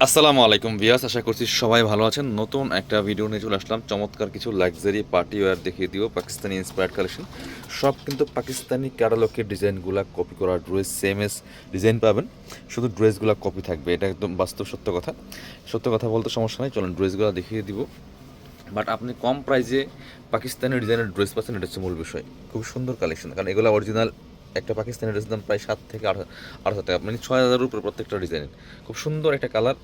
আসসালামু আলাইকুম ভিউয়ার্স, আশা করছি সবাই ভালো আছেন। নতুন একটা ভিডিও নিয়ে চলে আসলাম। চমৎকার কিছু লাক্সারি পার্টি ওয়্যার দেখিয়ে দিব, পাকিস্তানি ইন্সপায়ার্ড কালেকশন। সব কিন্তু পাকিস্তানি ক্যাটালগের ডিজাইনগুলো কপি করা ড্রেস, সেম এস ডিজাইন পাবেন, শুধু ড্রেসগুলো কপি থাকবে। এটা একদম বাস্তব সত্য কথা। সত্য কথা বলতে সমস্যা নেই, চলুন ড্রেসগুলো দেখিয়ে দিব। বাট আপনি কম প্রাইসে পাকিস্তানি ডিজাইনের ড্রেস পাচ্ছেন, এটা হচ্ছে মূল বিষয়। খুব সুন্দর কালেকশন, কারণ এগুলো অরিজিনাল। একটা পাকিস্তানি ড্রেসের দাম প্রায় 7 থেকে 8 হাজার টাকা, মানে 6 হাজারের উপরে প্রত্যেকটা ডিজাইনের। খুব সুন্দর একটা কালার,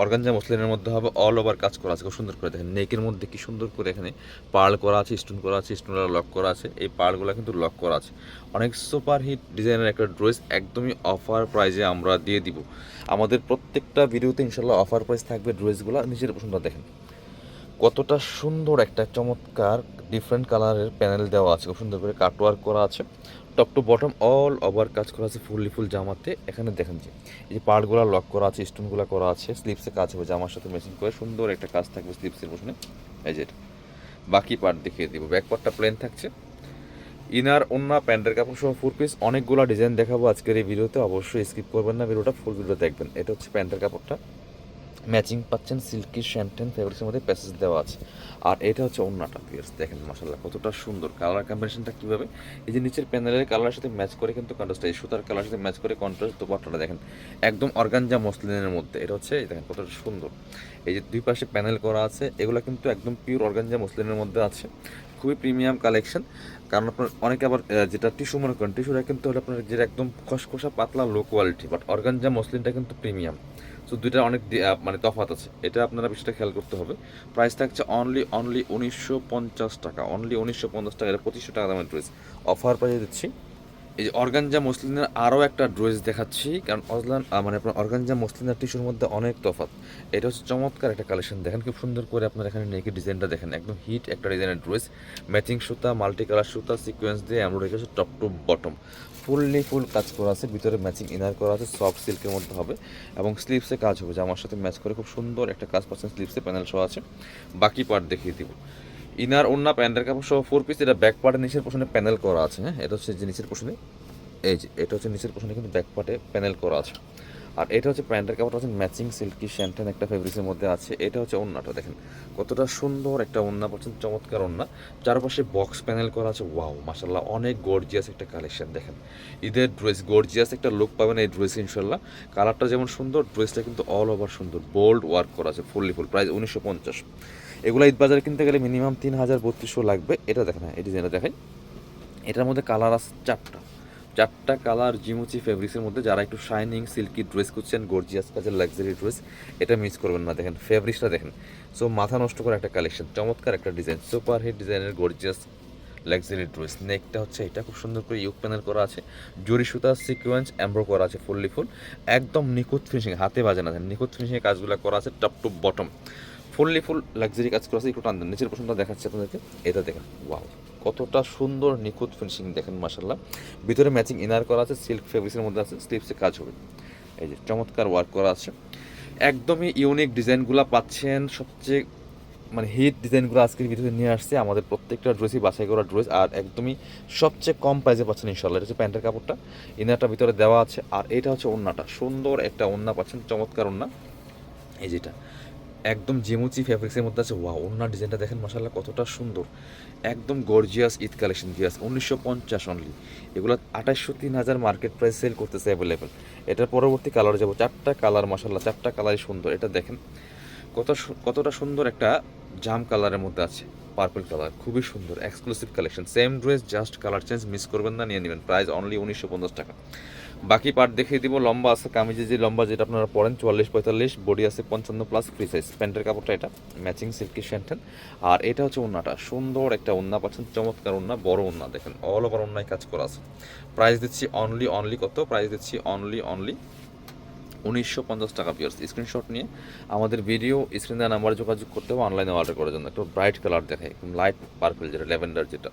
অর্গানজা মসলিনের মধ্যে হবে, অল ওভার কাজ করা আছে, খুব সুন্দর করে দেখেন। নেকের মধ্যে কি সুন্দর করে এখানে পার্ল করা আছে, স্টোন করা আছে, স্টোনগুলো লক করা আছে, এই পার্লগুলো কিন্তু লক করা আছে। অনেক সুপার হিট ডিজাইনের একটা ড্রেস, একদমই অফার প্রাইসে আমরা দিয়ে দিব। আমাদের প্রত্যেকটা ভিডিওতে ইনশাল্লাহ অফার প্রাইস থাকবে। ড্রেসগুলো নিজের পছন্দ দেখেন, কতটা সুন্দর একটা চমৎকার ডিফারেন্ট কালারের প্যানেল দেওয়া আছে, খুব সুন্দর করে কাটওয়ার্ক করা আছে, top to bottom all over কাজ করা আছে ফুল জামাতে। এখানে দেখেন যে এই যে পার্টগুলো লক করা আছে, স্টোনগুলো করা আছে, স্লিপসে কাজ হবে জামার সাথে ম্যাচিং করে, সুন্দর একটা কাজ থাকবে স্লিপসের পেছনে। এই যে এটা। বাকি পার্ট দেখিয়ে দিব। ব্যাক পার্টটা প্লেন থাকছে, ইনার ওন্না প্যান্টের কাপড় সহ 4 পিস। অনেকগুলো ডিজাইন দেখাবো আজকের এই ভিডিওতে, অবশ্যই স্কিপ করবেন না, ভিডিওটা ফুল ভিডিও দেখবেন। এটা হচ্ছে প্যান্টের কাপড়টা, ম্যাচিং পাচ্ছেন সিল্কি শ্যান্টেন ফেব্রিক্সের মধ্যে প্যাসেজ দেওয়া আছে। আর এটা হচ্ছে ওন্নাটা, পিয়ার্স দেখেন মাশাআল্লাহ কতটা সুন্দর কালার কম্বিনেশনটা কীভাবে, এই যে নিচের প্যানেলের কালারের সাথে ম্যাচ করে কিন্তু কন্ট্রাস্ট, এই সুতার কালারের সাথে ম্যাচ করে কন্ট্রাস্ট দোপাট্টাটা দেখেন একদম অর্গানজা মসলিনের মধ্যে। এটা হচ্ছে দেখেন কতটা সুন্দর, এই যে দুই পাশে প্যানেল করা আছে, এগুলো কিন্তু একদম পিওর অর্গানজা মসলিনের মধ্যে আছে। খুবই প্রিমিয়াম কালেকশন। কারণ আপনার অনেকে আবার যেটা টিস্যু মনে করেন, টিস্যুটা কিন্তু হলো আপনার যেটা একদম খসখসা পাতলা লো কোয়ালিটি, বাট অর্গানজা মসলিনটা কিন্তু প্রিমিয়াম। সো দুইটা অনেক মানে তফাৎ আছে, এটা আপনারা বিষয়টা খেয়াল করতে হবে। প্রাইস থাকছে অনলি 1950 টাকা, অনলি 1950 টাকা। এটা 2500 টাকা দামের ড্রেস অফার প্রাইসে দিচ্ছি। এই যে অর্গানজা মসলিনের আরও একটা ড্রেস দেখাচ্ছি, কারণ মানে আপনার অর্গানজা মসলিনের টিস্যুর মধ্যে অনেক তফাৎ। এটা হচ্ছে চমৎকার একটা কালেকশন, দেখেন খুব সুন্দর করে আপনার এখানে নেকের ডিজাইনটা দেখেন, একদম হিট একটা ডিজাইনের ড্রেস। ম্যাচিং সুতা, মাল্টি কালার সুতা, সিকোয়েন্স দিয়ে এমব্রয়ডারি করেছে টপ টু বটম, ফুল কাজ করা আছে, ভিতরে ম্যাচিং ইনার করা আছে, সফট সিল্কের মধ্যে হবে এবং স্লিভসে কাজ হবে জামার সাথে ম্যাচ করে, খুব সুন্দর একটা কাজ পাচ্ছেন স্লিভসে, প্যানেল সহ আছে। বাকি পার্ট দেখিয়ে দিব। ইনার ওন্না প্যান্টের কাপড় সহ 4 পিস। এটা ব্যাক পার্টের নিচের পোর্শনে প্যানেল করা আছে। হ্যাঁ, এটা হচ্ছে যে নিচের পোর্শনে, এই যে এটা হচ্ছে নিচের পোর্শনে কিন্তু ব্যাক পার্টে প্যানেল করা আছে। আর এটা হচ্ছে প্যান্টের কাপড়টা হচ্ছে ম্যাচিং সিল্কি শ্যান্টেন একটা ফেব্রিক্সের মধ্যে আছে। এটা হচ্ছে ওন্নাটা দেখেন কতটা সুন্দর একটা ওন্না পাচ্ছেন, চমৎকার ওন্না, চারপাশে বক্স প্যানেল করা আছে। ওয়াও মাশাল্লাহ, অনেক গর্জিয়াস একটা কালেকশন দেখেন। ঈদের ড্রেস গর্জিয়াস একটা লুক পাবেন এই ড্রেস ইনশাল্লাহ। কালারটা যেমন সুন্দর, ড্রেসটা কিন্তু অল ওভার সুন্দর, বোল্ড ওয়ার্ক করা আছে ফুল। প্রাইস 1950। এগুলো ঈদ বাজারে কিনতে গেলে মিনিমাম 3000-3200 লাগবে। এটা দেখেন, হ্যাঁ এই ডিজাইনটা দেখেন, এটার মধ্যে কালার আছে চারটা কালার জিমুচি ফেব্রিক্সের মধ্যে। যারা একটু শাইনিং সিল্কি ড্রেস খুঁজছেন, গর্জিয়াস কাজের লাক্সারি ড্রেস, এটা মিস করবেন না। দেখেন ফেব্রিক্সটা দেখেন, সো মাথা নষ্ট করে একটা কালেকশন, চমৎকার একটা ডিজাইন, সুপার হিট ডিজাইনের গর্জিয়াস লাক্সারি ড্রেস। নেকটা হচ্ছে এটা, খুব সুন্দর করে ইউক প্যানেল করা আছে, জরি সুতা সিকোয়েন্স এমব্রো করা আছে ফুল, একদম নিখুঁত ফিনিশিং, হাতে বাজে না, নিখুঁত ফিনিশিংয়ে কাজগুলো করা আছে top to bottom, full luxury কাজ করা আছে। একটু টান দেন, নিচের পছন্দ দেখাচ্ছে আপনাদেরকে, এটা দেখেন ওয়াও কতটা সুন্দর নিখুঁত ফিনিশিং দেখেন মাশাল্লাহ। ভিতরে ম্যাচিং ইনার করা আছে, সিল্ক ফেব্রিক্সের মধ্যে আছে, স্লিভসে কাজ হবে, এই যে চমৎকার ওয়ার্ক করা আছে। একদমই ইউনিক ডিজাইনগুলো পাচ্ছেন, সবচেয়ে মানে হিট ডিজাইনগুলো আজকের ভিডিওতে নিয়ে আসছে। আমাদের প্রত্যেকটা ড্রেসই বাছাই করা ড্রেস, আর একদমই সবচেয়ে কম প্রাইসে পাচ্ছেন ইনশাল্লাহ। এটা হচ্ছে প্যান্টের কাপড়টা, ইনারটা ভিতরে দেওয়া আছে, আর এটা হচ্ছে ওন্নাটা, সুন্দর একটা ওন্না পাচ্ছেন, চমৎকার ওন্না। এই যেটা একদম জিমুচি ফেব্রিক্সের মধ্যে আছে। ওয়াও, ওন্নার ডিজাইনটা দেখেন মাশাল্লাহ কতটা সুন্দর, একদম গর্জিয়াস ঈদ কালেকশন ভিয়াস। 1950 অনলি। এগুলো 2800-3000 মার্কেট প্রাইস সেল করতেছে অ্যাভেলেবেল। এটার পরবর্তী কালারে যাবো, চারটা কালার মাশাল্লাহ, চারটা কালারই সুন্দর। এটা দেখেন কতটা সুন্দর একটা জাম কালারের মধ্যে আছে, পার্পল কালার, খুবই সুন্দর exclusive collection. Same dress, just colour change, miss করবেন না, নিয়ে নেবেন। প্রাইস অনলি 1950 টাকা। বাকি পার্ট দেখিয়ে দিব। লম্বা আছে, কামিজে যে লম্বা যেটা আপনারা পরেন 44-45, বডি আছে 55+, ফ্রি সাইজ। প্যান্টের কাপড়টা এটা ম্যাচিং সিল্কি শ্যান্টেন। আর এটা হচ্ছে ওন্নাটা, সুন্দর একটা ওন্না পাচ্ছেন, চমৎকার ওন্না, বড় ওন্না দেখেন, অল ওভার ওন্নায় কাজ করা আছে। প্রাইস দিচ্ছি অনলি কত, প্রাইস দিচ্ছি অনলি 1950 টাকা। পিয়ার্স স্ক্রিনশট নিয়ে আমাদের ভিডিও স্ক্রিন দেওয়া নাম্বারে যোগাযোগ করতে হবে অনলাইনে অর্ডার করার জন্য। একটু ব্রাইট কালার দেখায়, একদম লাইট পার্পল, যেটা ল্যাভেন্ডার, যেটা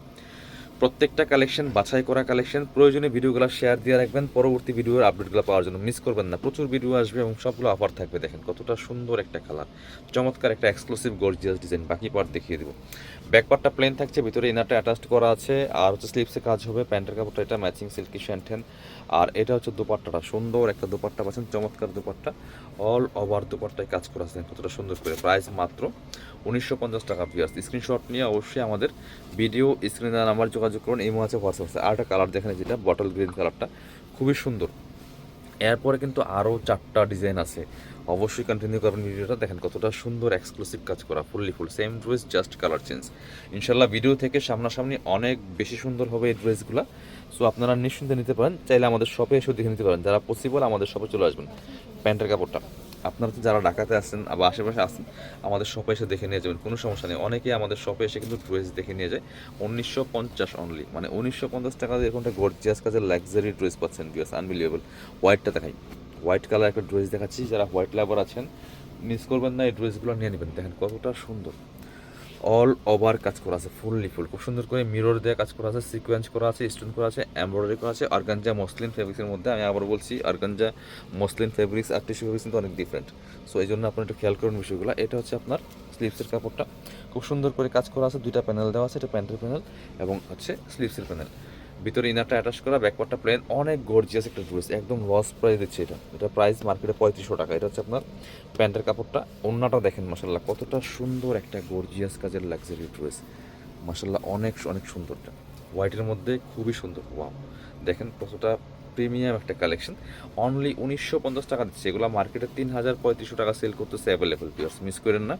প্রত্যেকটা কালেকশন বাছাই করা কালেকশন, প্রয়োজনীয় ভিডিওগুলো শেয়ার দিয়ে রাখবেন পরবর্তী ভিডিওর আপডেটগুলো পাওয়ার জন্য, মিস করবেন না। প্রচুর ভিডিও আসবে এবং সবগুলো অফার থাকবে। দেখেন কতটা সুন্দর একটা কালার, চমৎকার একটা এক্সক্লুসিভ গর্জিয়াস ডিজাইন। বাকি পার্ট দেখিয়ে দেবো। ব্যাক পার্টটা প্লেন থাকছে, ভিতরে ইনারটা অ্যাটাচড করা আছে, আর হচ্ছে স্লিপসে কাজ হবে। প্যান্টের কাপড়টা এটা ম্যাচিং সিল্কি শ্যান্টেন, আর এটা হচ্ছে দোপাট্টাটা, সুন্দর একটা দোপাট্টা পাচ্ছেন, চমৎকার দোপাট্টা, অল ওভার দোপাট্টায় কাজ করা আছে কতটা সুন্দর করে। প্রাইস মাত্র 1950 টাকা পিয়ার্স। স্ক্রিনশট নিয়ে অবশ্যই আমাদের ভিডিও স্ক্রিনে নাম্বার যোগাযোগ করুন। ইমো আছে, হোয়াটসঅ্যাপ আছে। আর একটা কালার দেখেন, যেটা বটল গ্রিন কালারটা খুবই সুন্দর। এরপরে কিন্তু আরও 4টা ডিজাইন আছে, অবশ্যই কন্টিনিউ করবেন ভিডিওটা। দেখেন কতটা সুন্দর এক্সক্লুসিভ কাজ করা, ফুল same dress, just colour change. ইনশাল্লাহ ভিডিও থেকে সামনাসামনি অনেক বেশি সুন্দর হবে এই ড্রেসগুলো। সো আপনারা নিশ্চিন্তে নিতে পারেন, চাইলে আমাদের শপে এসে দেখে নিতে পারেন। যারা পসিবল আমাদের শপে চলে আসবেন। প্যান্টের কাপড়টা আপনারা তো যারা ঢাকাতে আসেন বা আশেপাশে আসেন, আমাদের শপে এসে দেখে নিয়ে যাবেন, কোনো সমস্যা নেই। অনেকেই আমাদের শপে এসে কিন্তু ড্রেস দেখে নিয়ে যায় 1950 অনলি, মানে 1950 টাকা দিয়ে এরকমটা গর্জিয়াস কাজের লাক্সারি ড্রেস পাচ্ছেন। Because unbelievable. হোয়াইটটা দেখাই, হোয়াইট কালার একটা ড্রেস দেখাচ্ছি। যারা হোয়াইট লাভার আছেন মিস করবেন না, এই ড্রেসগুলো নিয়ে নেবেন। দেখেন কতটা সুন্দর, অল ওভার কাজ করা আছে, ফুল খুব সুন্দর করে মিরর দিয়ে কাজ করা আছে, সিকোয়েন্স করা আছে, স্টোন করা আছে, এমব্রয়ডারি করা আছে। অর্গানজা মসলিন ফেব্রিক্সের মধ্যে, আমি আবার বলছি অর্গানজা মসলিন ফেব্রিক্স আর টিস্যু ফেব্রিক্স কিন্তু অনেক ডিফারেন্ট। সো এই জন্য আপনার একটু খেয়াল করুন বিষয়গুলো। এটা হচ্ছে আপনার স্লিভসের কাপড়টা, খুব সুন্দর করে কাজ করা আছে, 2টা প্যানেল দেওয়া আছে, এটা প্যান্টের প্যানেল এবং হচ্ছে স্লিভসের প্যানেল। ভিতরে ইনারটা অ্যাটাচ করা, ব্যাকপার্টটা প্লেন, অনেক গর্জিয়াস একটা ড্রেস, একদম লস প্রাইস দিচ্ছে এটা প্রাইস মার্কেটে 3500 টাকা। এটা হচ্ছে আপনার প্যান্টের কাপড়টা। ওন্নাটা দেখেন মাশাল্লাহ কতটা সুন্দর একটা গর্জিয়াস কাজের লাক্সারি ড্রেস, মাশাল্লাহ অনেক অনেক সুন্দরটা। হোয়াইটের মধ্যে খুবই সুন্দর, ওয়াও দেখেন কতটা প্রিমিয়াম একটা কালেকশন। অনলি 1950 টাকা দিচ্ছে। এগুলো মার্কেটে 3500 টাকা সেল করতেছে অ্যাভেলেবল। পিওর্স মিস করেন না,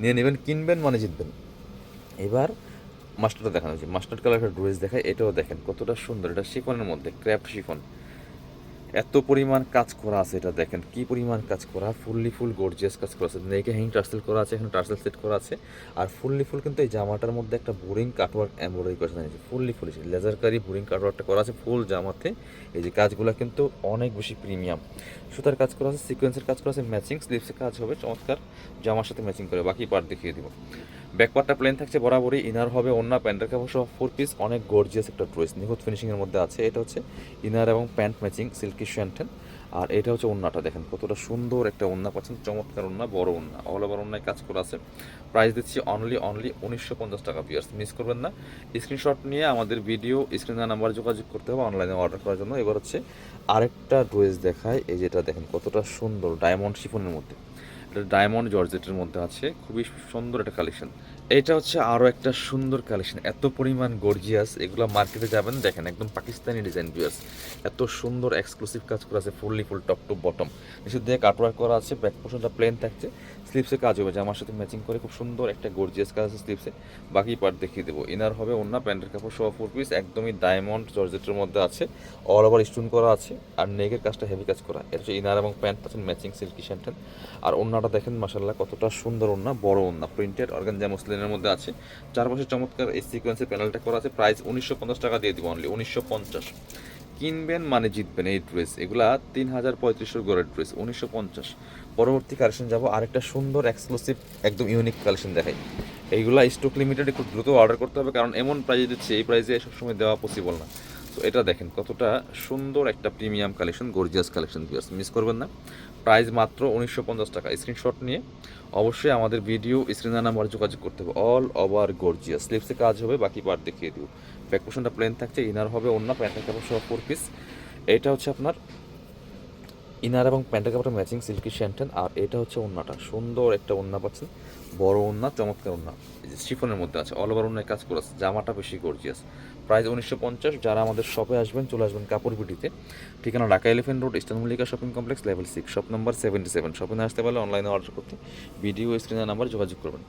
নিয়ে নেবেন, কিনবেন মানে জিতবেন। এবার মাস্টারটা দেখানো হয়েছে, মাস্টার্ড কালার একটা ড্রেস দেখায়। এটাও দেখেন কতটা সুন্দর, এটা শিফনের মধ্যে, ক্র্যাফট শিফন, এত পরিমাণ কাজ করা আছে। এটা দেখেন কি পরিমাণ কাজ করা, ফুল গর্জিয়াস কাজ করা আছে। নেকে হ্যাং টার্সেল করা আছে, এখানে টার্সেল সেট করা আছে। আর ফুল কিন্তু এই জামাটার মধ্যে একটা বোরিং কাটওয়ার্ক এমব্রয়ডারি করা আছে, ফুল লেজারকারি বোরিং কাটওয়ার্কটা করা আছে ফুল জামাতে। এই যে কাজগুলো কিন্তু অনেক বেশি প্রিমিয়াম। সুতার কাজ করা আছে, সিকোয়েন্সের কাজ করা আছে, ম্যাচিং স্লিভসের কাজ হবে চমৎকার, জামার সাথে ম্যাচিং করে। বাকি পার্ট দেখিয়ে দিব। ব্যাকপার্টটা প্লেন থাকছে বরাবরই, ইনার হবে ওন্না, প্যান্টের কাপড় সহ 4 পিস, অনেক গর্জিয়াস একটা ড্রেস, নিখুঁত ফিনিশিংয়ের মধ্যে আছে। এটা হচ্ছে ইনার এবং প্যান্ট ম্যাচিং সিল্কি শ্যান্টেন, আর এটা হচ্ছে ওন্নাটা। দেখেন কতটা সুন্দর একটা ওন্না পাচ্ছেন, চমৎকার ওন্না, বড় ওন্না, অল ওভার ওন্নায় কাজ করা আছে। প্রাইস দিচ্ছি অনলি 1950 টাকা। পিয়ার্স মিস করবেন না, স্ক্রিনশট নিয়ে আমাদের ভিডিও স্ক্রিনের নাম্বার যোগাযোগ করতে হবে অনলাইনে অর্ডার করার জন্য। এবার হচ্ছে আরেকটা ড্রেস দেখায়, এই যেটা দেখেন কতটা সুন্দর, ডায়মন্ড শিফনের মধ্যে, এটা ডায়মন্ড জর্জেটের মধ্যে আছে, খুবই সুন্দর একটা কালেকশন। এটা হচ্ছে আরও একটা সুন্দর কালেকশন, এত পরিমাণ গর্জিয়াস। এগুলো মার্কেটে যাবেন দেখেন একদম পাকিস্তানি ডিজাইন। ভিউয়ার্স এত সুন্দর এক্সক্লুসিভ কাজ করা আছে, ফুল টপ টু বটম, নিচে দিয়ে কাটওয়ার্ক করা আছে, ব্যাক পোর্শনটা প্লেন থাকছে, স্লিপসে কাজ হবে জামার সাথে ম্যাচিং করে, খুব সুন্দর একটা গর্জিয়াস কাজ আছে স্লিপসে। বাকি পার্ট দেখিয়ে দেবো। ইনার হবে ওন্না, প্যান্টের কাপড় সহ 4 পিস, একদমই ডায়মন্ড জর্জেটের মধ্যে আছে, অল ওভার স্টোন করা আছে, আর নেকের কাজটা হেভি কাজ করা। এটা হচ্ছে ইনার এবং প্যান্ট পাচ্ছেন ম্যাচিং সিল্কি শ্যান্টেন। আর ওন্নাটা দেখেন মাশাল্লাহ কতটা সুন্দর ওন্না, বড় ওন্না, প্রিন্টেড অর্গানজা মসলিনের মধ্যে আছে, চারপাশে চমৎকার এই সিকোয়েন্সের প্যানেলটা করা আছে। প্রাইস 1950 টাকা দিয়ে দিব, অনলি 1950। কিনবেন মানে জিতবেন এই ড্রেস। এগুলা 3500 গড়ের ড্রেস, 1950। পরবর্তী কালেকশন যাব, আরেকটা সুন্দর এক্সক্লুসিভ একদম ইউনিক কালেকশন দেখাই। এইগুলা স্টক লিমিটেড, একটু দ্রুত অর্ডার করতে হবে, কারণ এমন প্রাইজে দিচ্ছে, এই প্রাইজে সবসময় দেওয়া পসিবল না। তো এটা দেখেন কতটা সুন্দর একটা premium collection, gorgeous collection. Miss করবেন না, প্রাইস মাত্র 1950 টাকা। স্ক্রিনশট নিয়ে অবশ্যই আমাদের ভিডিও স্ক্রিনের নাম্বার যোগাযোগ করতে হবে। অল ওভার গর্জিয়াস, স্লিপসে কাজ হবে, বাকি পার্ট দেখিয়ে দিব। ব্যাক পোর্শনটা প্লেন থাকছে, ইনার হবে ওন্না, প্যান্টের কাপড় সহ 4 পিস। এটা হচ্ছে আপনার ইনার এবং প্যান্টের কাপড়টা ম্যাচিং সিল্কি শ্যান্টেন, আর এটা হচ্ছে ওন্নাটা, সুন্দর একটা ওন্না পাচ্ছেন, বড় ওন্না, চমৎকার ওন্না, এই যে শিফনের মধ্যে আছে, অল ওভার ওন্নায় কাজ করেছে, জামাটা বেশি গর্জিয়াস। প্রাইস 1950। যারা আমাদের শপে আসবেন চলে আসবেন কাপড় বিটিতে, ঠিকানা Dhaka elephant road, eastern Mallika shopping complex, level 6, shop number 77। Shopping আসতে পারলে অনলাইনে অর্ডার করতে ভিডিও স্ক্রিনের নাম্বার যোগাযোগ করবেন।